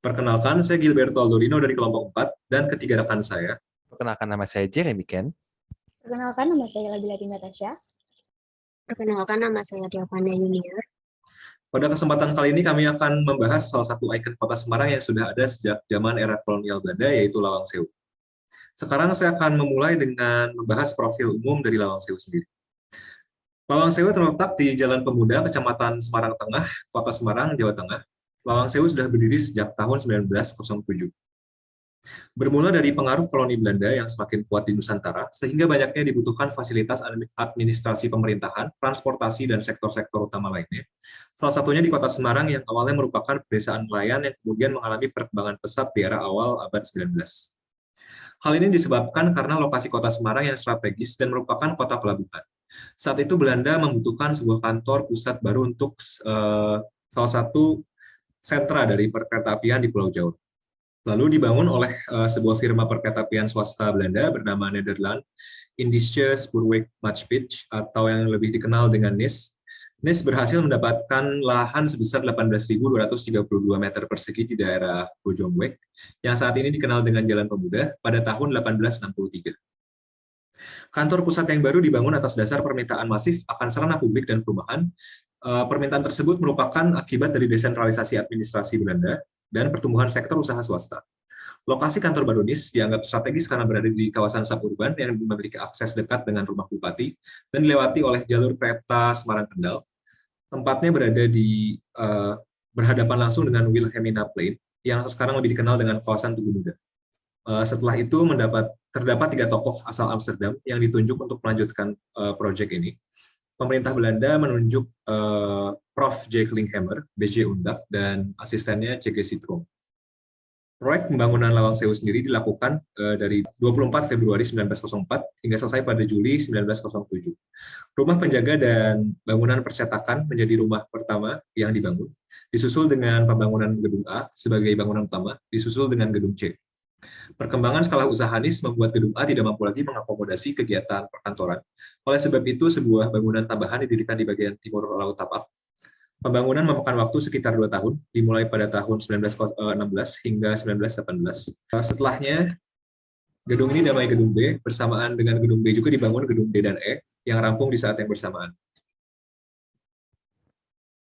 Perkenalkan, saya Gilberto Aldorino dari kelompok 4 dan ketiga rekan saya. Perkenalkan, nama saya Jeremy Ken. Perkenalkan, nama saya Labilati Natasha. Perkenalkan, nama saya Diavana Junior. Pada kesempatan kali ini kami akan membahas salah satu ikon kota Semarang yang sudah ada sejak zaman era kolonial Belanda, yaitu Lawang Sewu. Sekarang saya akan memulai dengan membahas profil umum dari Lawang Sewu sendiri. Lawang Sewu terletak di Jalan Pemuda, Kecamatan Semarang Tengah, Kota Semarang, Jawa Tengah. Lawang Sewu sudah berdiri sejak tahun 1907. Bermula dari pengaruh koloni Belanda yang semakin kuat di Nusantara, sehingga banyaknya dibutuhkan fasilitas administrasi pemerintahan, transportasi, dan sektor-sektor utama lainnya. Salah satunya di kota Semarang yang awalnya merupakan pedesaan nelayan yang kemudian mengalami perkembangan pesat di era awal abad 19. Hal ini disebabkan karena lokasi kota Semarang yang strategis dan merupakan kota pelabuhan. Saat itu Belanda membutuhkan sebuah kantor pusat baru untuk salah satu sentra dari perkeretaapian di Pulau Jawa. Lalu dibangun oleh sebuah firma perkeretaapian swasta Belanda bernama Nederland Indische Spoorwegmaatschappij atau yang lebih dikenal dengan NIS. NIS berhasil mendapatkan lahan sebesar 18.232 meter persegi di daerah Bojongweg, yang saat ini dikenal dengan Jalan Pemuda pada tahun 1863. Kantor pusat yang baru dibangun atas dasar permintaan masif akan sarana publik dan perumahan. Permintaan tersebut merupakan akibat dari desentralisasi administrasi Belanda dan pertumbuhan sektor usaha swasta. Lokasi kantor baru NIS dianggap strategis karena berada di kawasan suburban yang memiliki akses dekat dengan rumah bupati dan dilewati oleh jalur kereta Semarang-Kendal. Tempatnya berada di berhadapan langsung dengan Wilhelmina Plain yang sekarang lebih dikenal dengan kawasan Tugu Muda. Setelah itu terdapat 3 tokoh asal Amsterdam yang ditunjuk untuk melanjutkan proyek ini. Pemerintah Belanda menunjuk Prof. J. Klinghammer, B.J. Undak, dan asistennya C.G. Citroen. Proyek pembangunan Lawang Sewu sendiri dilakukan dari 24 Februari 1904 hingga selesai pada Juli 1907. Rumah penjaga dan bangunan percetakan menjadi rumah pertama yang dibangun, disusul dengan pembangunan gedung A sebagai bangunan utama, disusul dengan gedung C. Perkembangan skala usaha NIS membuat gedung A tidak mampu lagi mengakomodasi kegiatan perkantoran. Oleh sebab itu, sebuah bangunan tambahan didirikan di bagian timur Laut Tapak. Pembangunan memakan waktu sekitar 2 tahun, dimulai pada tahun 1916 hingga 1918. Setelahnya, gedung ini namanya Gedung B, bersamaan dengan Gedung B juga dibangun Gedung D dan E, yang rampung di saat yang bersamaan.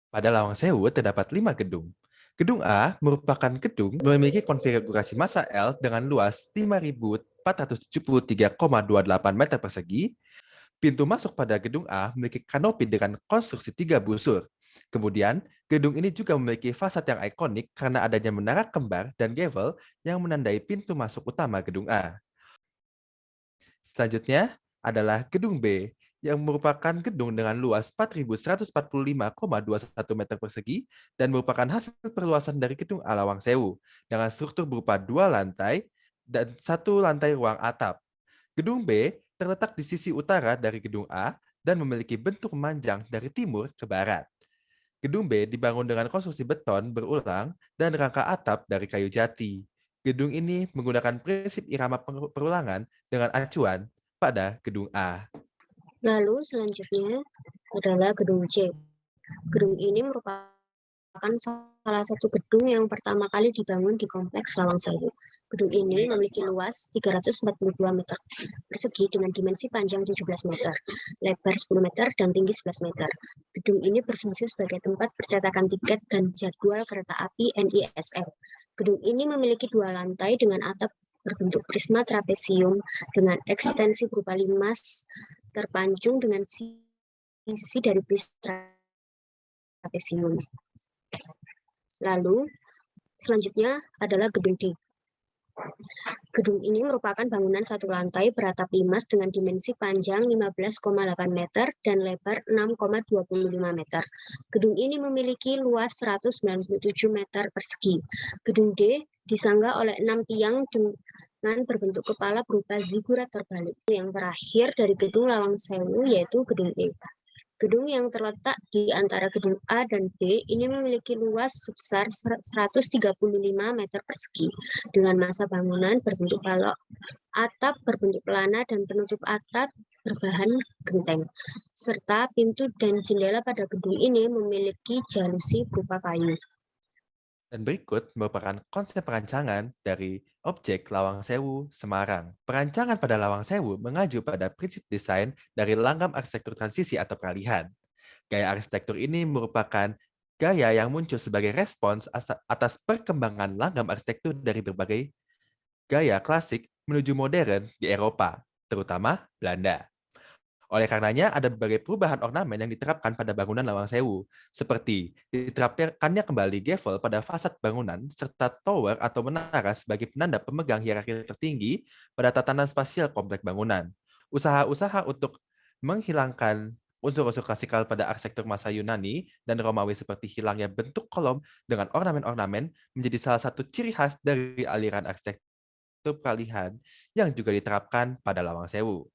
Pada Lawang Sewu terdapat 5 gedung. Gedung A merupakan gedung memiliki konfigurasi massa L dengan luas 5.473,28 meter persegi. Pintu masuk pada gedung A memiliki kanopi dengan konstruksi 3 busur. Kemudian, gedung ini juga memiliki fasad yang ikonik karena adanya menara kembar dan gavel yang menandai pintu masuk utama gedung A. Selanjutnya adalah gedung B, yang merupakan gedung dengan luas 4.145,21 meter persegi dan merupakan hasil perluasan dari gedung A Lawang Sewu dengan struktur berupa 2 lantai dan 1 lantai ruang atap. Gedung B terletak di sisi utara dari gedung A dan memiliki bentuk memanjang dari timur ke barat. Gedung B dibangun dengan konstruksi beton berulang dan rangka atap dari kayu jati. Gedung ini menggunakan prinsip irama perulangan dengan acuan pada gedung A. Lalu selanjutnya adalah gedung C. Gedung ini merupakan salah satu gedung yang pertama kali dibangun di kompleks Lawang Sewu. Gedung ini memiliki luas 342 meter persegi dengan dimensi panjang 17 meter, lebar 10 meter, dan tinggi 11 meter. Gedung ini berfungsi sebagai tempat percetakan tiket dan jadwal kereta api NISL. Gedung ini memiliki 2 lantai dengan atap berbentuk prisma trapesium dengan ekstensi berupa 5 terpancung dengan sisi dari prisma trapesium. Lalu, selanjutnya adalah gedung D. Gedung ini merupakan bangunan 1 lantai beratap limas dengan dimensi panjang 15,8 meter dan lebar 6,25 meter. Gedung ini memiliki luas 197 meter persegi. Gedung D disangga oleh 6 tiang dengan berbentuk kepala berupa zigurat terbalik. Yang terakhir dari gedung Lawang Sewu yaitu gedung E. Gedung yang terletak di antara gedung A dan B ini memiliki luas sebesar 135 meter persegi dengan massa bangunan berbentuk balok, atap berbentuk pelana, dan penutup atap berbahan genteng, serta pintu dan jendela pada gedung ini memiliki jalusi berupa kayu. Dan berikut merupakan konsep perancangan dari objek Lawang Sewu, Semarang. Perancangan pada Lawang Sewu mengacu pada prinsip desain dari langgam arsitektur transisi atau peralihan. Gaya arsitektur ini merupakan gaya yang muncul sebagai respons atas perkembangan langgam arsitektur dari berbagai gaya klasik menuju modern di Eropa, terutama Belanda. Oleh karenanya, ada berbagai perubahan ornamen yang diterapkan pada bangunan Lawang Sewu, seperti diterapkannya kembali gavel pada fasad bangunan, serta tower atau menara sebagai penanda pemegang hierarki tertinggi pada tatanan spasial komplek bangunan. Usaha-usaha untuk menghilangkan unsur-unsur klasikal pada arsitektur masa Yunani dan Romawi seperti hilangnya bentuk kolom dengan ornamen-ornamen menjadi salah satu ciri khas dari aliran arsitektur peralihan yang juga diterapkan pada Lawang Sewu.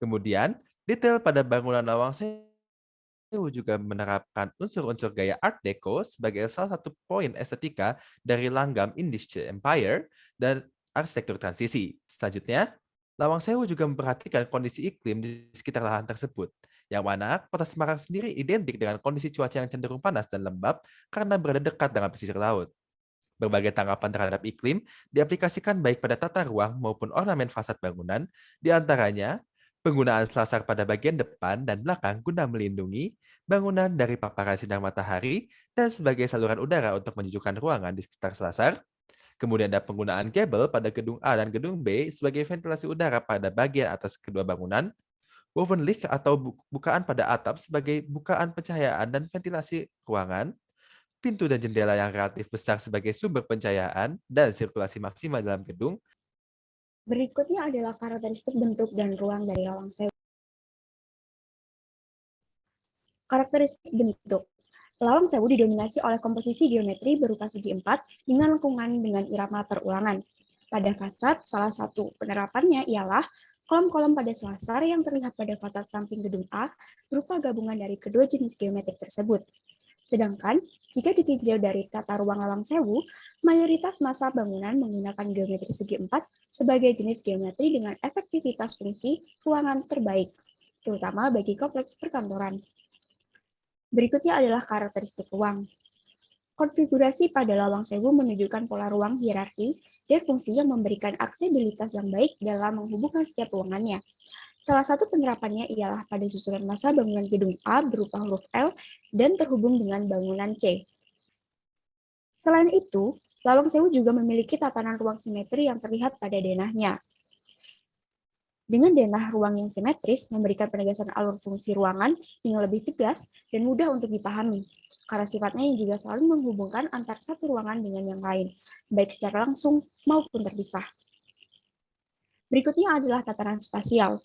Kemudian, detail pada bangunan Lawang Sewu juga menerapkan unsur-unsur gaya Art Deco sebagai salah satu poin estetika dari langgam Industrial Empire dan arsitektur transisi. Selanjutnya, Lawang Sewu juga memperhatikan kondisi iklim di sekitar lahan tersebut, yang mana kota Semarang sendiri identik dengan kondisi cuaca yang cenderung panas dan lembab karena berada dekat dengan pesisir laut. Berbagai tanggapan terhadap iklim diaplikasikan baik pada tata ruang maupun ornamen fasad bangunan, di antaranya penggunaan selasar pada bagian depan dan belakang guna melindungi bangunan dari paparan sinar matahari dan sebagai saluran udara untuk menyejukkan ruangan di sekitar selasar. Kemudian ada penggunaan kabel pada gedung A dan gedung B sebagai ventilasi udara pada bagian atas kedua bangunan, woven leak atau bukaan pada atap sebagai bukaan pencahayaan dan ventilasi ruangan, pintu dan jendela yang relatif besar sebagai sumber pencahayaan dan sirkulasi maksimal dalam gedung. Berikutnya adalah karakteristik bentuk dan ruang dari Lawang Sewu. Karakteristik bentuk. Lawang Sewu didominasi oleh komposisi geometri berupa segi empat dengan lengkungan dengan irama perulangan. Pada fasad, salah satu penerapannya ialah kolom-kolom pada selasar yang terlihat pada fasad samping gedung A berupa gabungan dari kedua jenis geometri tersebut. Sedangkan, jika ditinjau dari tata ruang Lawang Sewu, mayoritas masa bangunan menggunakan geometri segi empat sebagai jenis geometri dengan efektivitas fungsi ruangan terbaik, terutama bagi kompleks perkantoran. Berikutnya adalah karakteristik ruang. Konfigurasi pada Lawang Sewu menunjukkan pola ruang hierarki dan fungsi yang memberikan aksesibilitas yang baik dalam menghubungkan setiap ruangannya. Salah satu penerapannya ialah pada susunan massa bangunan gedung A berupa huruf L dan terhubung dengan bangunan C. Selain itu, Lawang Sewu juga memiliki tatanan ruang simetri yang terlihat pada denahnya. Dengan denah ruang yang simetris, memberikan penegasan alur fungsi ruangan yang lebih tegas dan mudah untuk dipahami, karena sifatnya yang juga selalu menghubungkan antar satu ruangan dengan yang lain, baik secara langsung maupun terpisah. Berikutnya adalah tatanan spasial.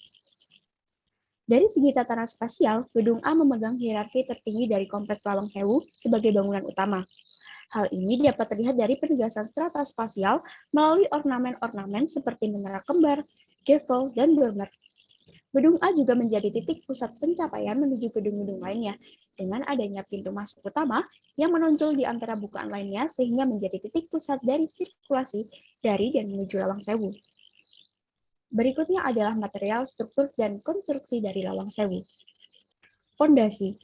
Dari segi tatanan spasial, gedung A memegang hierarki tertinggi dari kompleks Lawang Sewu sebagai bangunan utama. Hal ini dapat terlihat dari penegasan strata spasial melalui ornamen-ornamen seperti menara kembar, gavel, dan dormer. Gedung A juga menjadi titik pusat pencapaian menuju gedung-gedung lainnya, dengan adanya pintu masuk utama yang menonjol di antara bukaan lainnya sehingga menjadi titik pusat dari sirkulasi dari dan menuju Lawang Sewu. Berikutnya adalah material, struktur, dan konstruksi dari Lawang Sewu. Fondasi.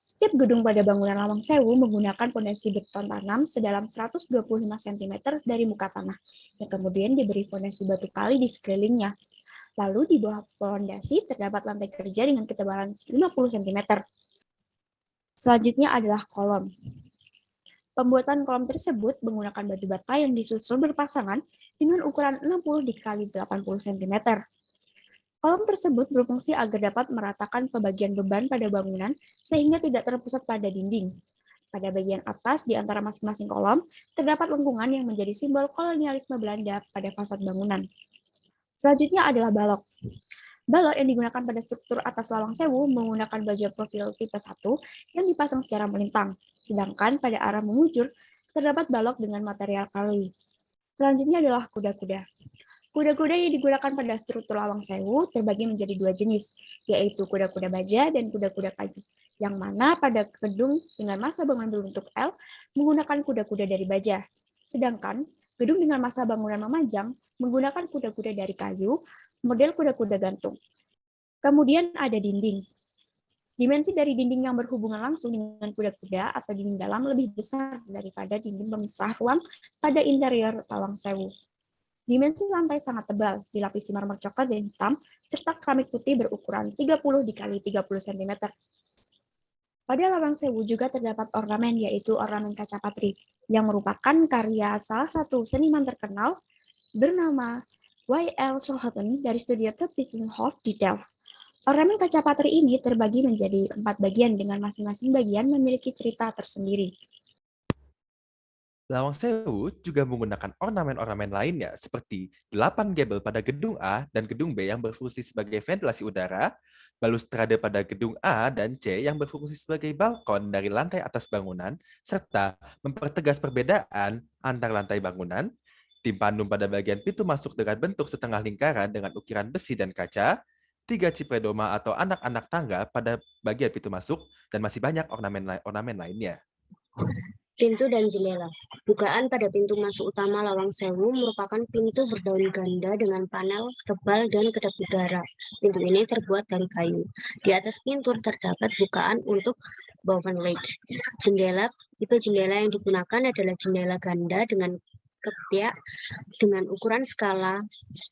Setiap gedung pada bangunan Lawang Sewu menggunakan fondasi beton tanam sedalam 125 cm dari muka tanah, yang kemudian diberi fondasi batu kali di sekelilingnya. Lalu di bawah fondasi terdapat lantai kerja dengan ketebalan 50 cm. Selanjutnya adalah kolom. Pembuatan kolom tersebut menggunakan batu bata yang disusun berpasangan dengan ukuran 60 dikali 80 cm. Kolom tersebut berfungsi agar dapat meratakan pembagian beban pada bangunan sehingga tidak terpusat pada dinding. Pada bagian atas di antara masing-masing kolom terdapat lengkungan yang menjadi simbol kolonialisme Belanda pada fasad bangunan. Selanjutnya adalah balok. Balok yang digunakan pada struktur atas Lawang Sewu menggunakan baja profil tipe 1 yang dipasang secara melintang, sedangkan pada arah memujur terdapat balok dengan material kayu. Selanjutnya adalah kuda-kuda. Kuda-kuda yang digunakan pada struktur Lawang Sewu terbagi menjadi dua jenis, yaitu kuda-kuda baja dan kuda-kuda kayu, yang mana pada gedung dengan massa bangunan berbentuk L menggunakan kuda-kuda dari baja, sedangkan gedung dengan massa bangunan memanjang menggunakan kuda-kuda dari kayu, model kuda-kuda gantung. Kemudian ada dinding. Dimensi dari dinding yang berhubungan langsung dengan kuda-kuda atau dinding dalam lebih besar daripada dinding pemisah ruang pada interior Lawang Sewu. Dimensi lantai sangat tebal, dilapisi marmer coklat dan hitam, serta keramik putih berukuran 30 x 30 cm. Pada Lawang Sewu juga terdapat ornamen, yaitu ornamen kaca patri, yang merupakan karya salah satu seniman terkenal bernama Y.L. Solhaten dari studio Tepitzenhof di Delft. Ornamen kaca patri ini terbagi menjadi 4 bagian dengan masing-masing bagian memiliki cerita tersendiri. Lawang Sewu juga menggunakan ornamen-ornamen lainnya seperti 8 gable pada gedung A dan gedung B yang berfungsi sebagai ventilasi udara, balustrade pada gedung A dan C yang berfungsi sebagai balkon dari lantai atas bangunan, serta mempertegas perbedaan antar lantai bangunan, timpanum pada bagian pintu masuk dengan bentuk setengah lingkaran dengan ukiran besi dan kaca, 3 cipredoma atau anak-anak tangga pada bagian pintu masuk, dan masih banyak ornamen lainnya. Pintu dan jendela. Bukaan pada pintu masuk utama Lawang Sewu merupakan pintu berdaun ganda dengan panel tebal dan kedap udara. Pintu ini terbuat dari kayu. Di atas pintu terdapat bukaan untuk bovenlage. Tipe jendela yang digunakan adalah jendela ganda dengan ketiak dengan ukuran skala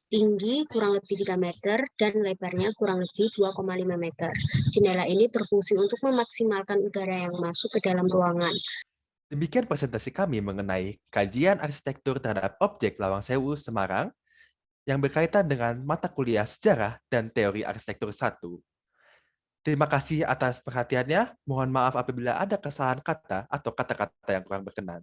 tinggi kurang lebih 3 meter dan lebarnya kurang lebih 2,5 meter. Jendela ini berfungsi untuk memaksimalkan udara yang masuk ke dalam ruangan. Demikian presentasi kami mengenai kajian arsitektur terhadap objek Lawang Sewu, Semarang, yang berkaitan dengan mata kuliah sejarah dan teori arsitektur 1. Terima kasih atas perhatiannya. Mohon maaf apabila ada kesalahan kata atau kata-kata yang kurang berkenan.